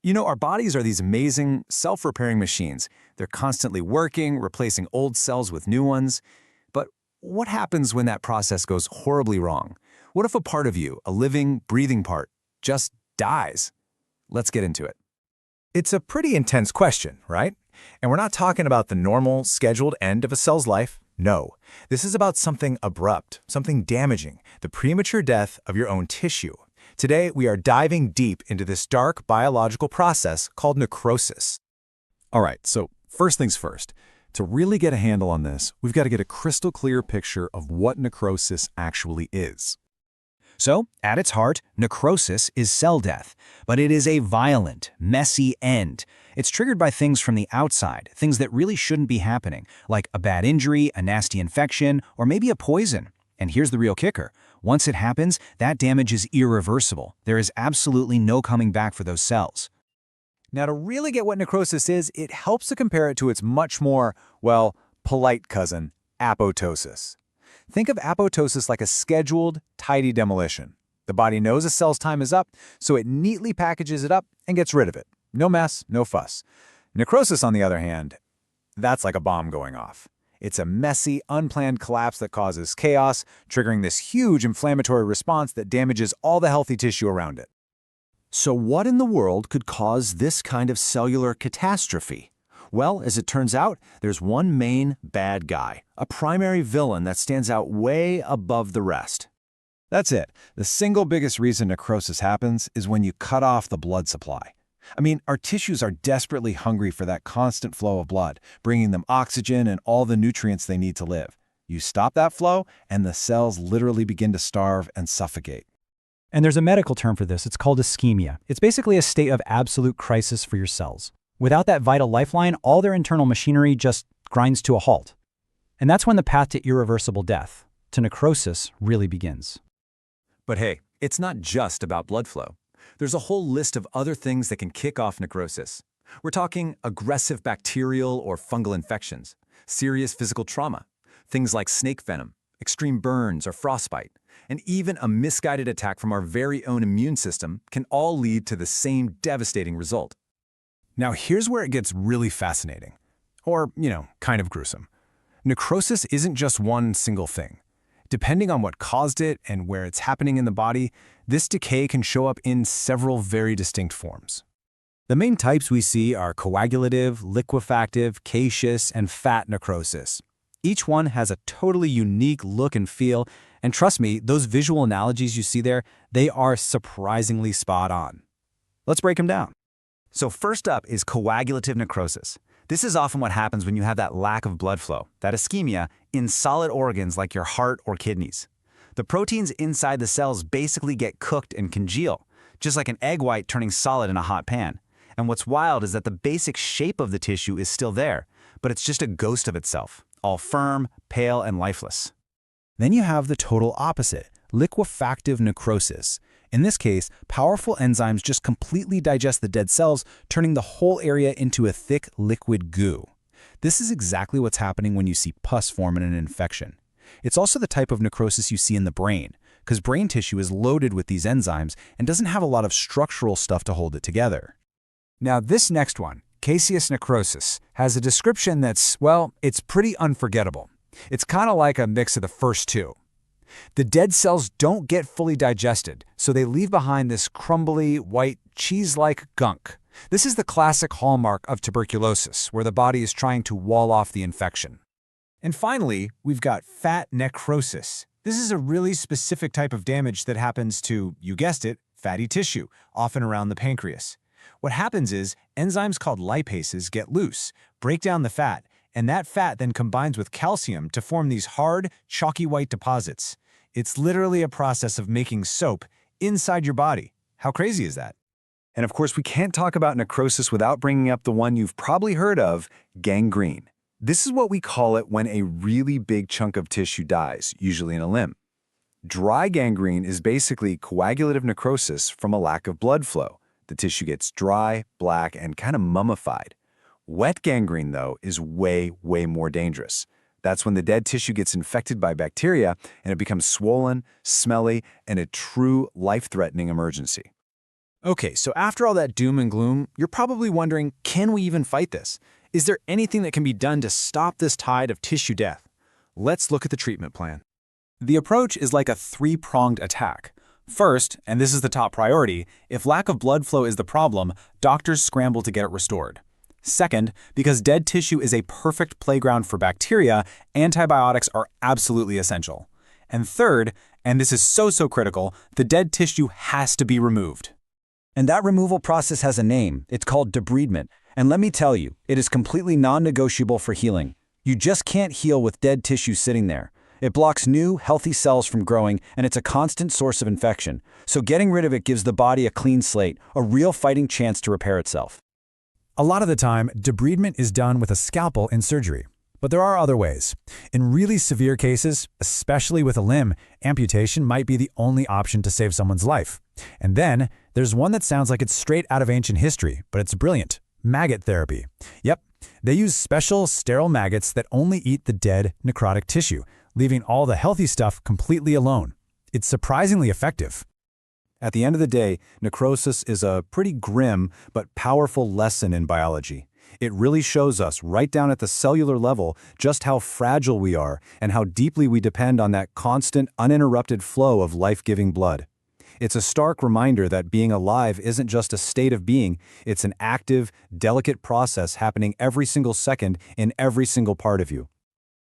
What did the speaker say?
You know, our bodies are these amazing, self-repairing machines. They're constantly working, replacing old cells with new ones. But what happens when that process goes horribly wrong? What if a part of you, a living, breathing part, just dies? Let's get into it. It's a pretty intense question, right? And we're not talking about the normal, scheduled end of a cell's life. No, this is about something abrupt, something damaging, the premature death of your own tissue. Today, we are diving deep into this dark biological process called necrosis. All right, so first things first. To really get a handle on this, we've got to get a crystal clear picture of what necrosis actually is. So, at its heart, necrosis is cell death, but it is a violent, messy end. It's triggered by things from the outside, things that really shouldn't be happening, like a bad injury, a nasty infection, or maybe a poison. And here's the real kicker. Once it happens, that damage is irreversible. There is absolutely no coming back for those cells. Now, to really get what necrosis is, it helps to compare it to its much more, well, polite cousin, apoptosis. Think of apoptosis like a scheduled, tidy demolition. The body knows a cell's time is up, so it neatly packages it up and gets rid of it. No mess, no fuss. Necrosis, on the other hand, that's like a bomb going off. It's a messy, unplanned collapse that causes chaos, triggering this huge inflammatory response that damages all the healthy tissue around it. So what in the world could cause this kind of cellular catastrophe? Well, as it turns out, there's one main bad guy, a primary villain that stands out way above the rest. That's it. The single biggest reason necrosis happens is when you cut off the blood supply. I mean, our tissues are desperately hungry for that constant flow of blood, bringing them oxygen and all the nutrients they need to live. You stop that flow, and the cells literally begin to starve and suffocate. And there's a medical term for this. It's called ischemia. It's basically a state of absolute crisis for your cells. Without that vital lifeline, all their internal machinery just grinds to a halt. And that's when the path to irreversible death, to necrosis, really begins. But hey, it's not just about blood flow. There's a whole list of other things that can kick off necrosis. We're talking aggressive bacterial or fungal infections, serious physical trauma, things like snake venom, extreme burns or frostbite, and even a misguided attack from our very own immune system can all lead to the same devastating result. Now, here's where it gets really fascinating. Or, kind of gruesome. Necrosis isn't just one single thing. Depending on what caused it and where it's happening in the body, this decay can show up in several very distinct forms. The main types we see are coagulative, liquefactive, caseous, and fat necrosis. Each one has a totally unique look and feel, and trust me, those visual analogies you see there, they are surprisingly spot on. Let's break them down. So first up is coagulative necrosis. This is often what happens when you have that lack of blood flow, that ischemia, in solid organs like your heart or kidneys. The proteins inside the cells basically get cooked and congeal, just like an egg white turning solid in a hot pan. And what's wild is that the basic shape of the tissue is still there, but it's just a ghost of itself, all firm, pale, and lifeless. Then you have the total opposite, liquefactive necrosis. In this case, powerful enzymes just completely digest the dead cells, turning the whole area into a thick liquid goo. This is exactly what's happening when you see pus form in an infection. It's also the type of necrosis you see in the brain, because brain tissue is loaded with these enzymes and doesn't have a lot of structural stuff to hold it together. Now, this next one, caseous necrosis, has a description that's, well, it's pretty unforgettable. It's kind of like a mix of the first two. The dead cells don't get fully digested, so they leave behind this crumbly, white, cheese-like gunk. This is the classic hallmark of tuberculosis, where the body is trying to wall off the infection. And finally, we've got fat necrosis. This is a really specific type of damage that happens to, you guessed it, fatty tissue, often around the pancreas. What happens is enzymes called lipases get loose, break down the fat, and that fat then combines with calcium to form these hard, chalky white deposits. It's literally a process of making soap inside your body. How crazy is that? And of course, we can't talk about necrosis without bringing up the one you've probably heard of, gangrene. This is what we call it when a really big chunk of tissue dies, usually in a limb. Dry gangrene is basically coagulative necrosis from a lack of blood flow. The tissue gets dry, black, and kind of mummified. Wet gangrene, though, is way, way more dangerous. That's when the dead tissue gets infected by bacteria and it becomes swollen, smelly, and a true life-threatening emergency. Okay, so after all that doom and gloom, you're probably wondering, can we even fight this? Is there anything that can be done to stop this tide of tissue death? Let's look at the treatment plan. The approach is like a three-pronged attack. First, and this is the top priority, if lack of blood flow is the problem, doctors scramble to get it restored. Second, because dead tissue is a perfect playground for bacteria, antibiotics are absolutely essential. And third, and this is so critical, the dead tissue has to be removed. And that removal process has a name. It's called debridement. And let me tell you, it is completely non-negotiable for healing. You just can't heal with dead tissue sitting there. It blocks new, healthy cells from growing, and it's a constant source of infection. So getting rid of it gives the body a clean slate, a real fighting chance to repair itself. A lot of the time, debridement is done with a scalpel in surgery. But there are other ways. In really severe cases, especially with a limb, amputation might be the only option to save someone's life. And then, there's one that sounds like it's straight out of ancient history, but it's brilliant. Maggot therapy. Yep, they use special, sterile maggots that only eat the dead, necrotic tissue, leaving all the healthy stuff completely alone. It's surprisingly effective. At the end of the day, necrosis is a pretty grim but powerful lesson in biology. It really shows us right down at the cellular level just how fragile we are and how deeply we depend on that constant, uninterrupted flow of life-giving blood. It's a stark reminder that being alive isn't just a state of being, it's an active, delicate process happening every single second in every single part of you.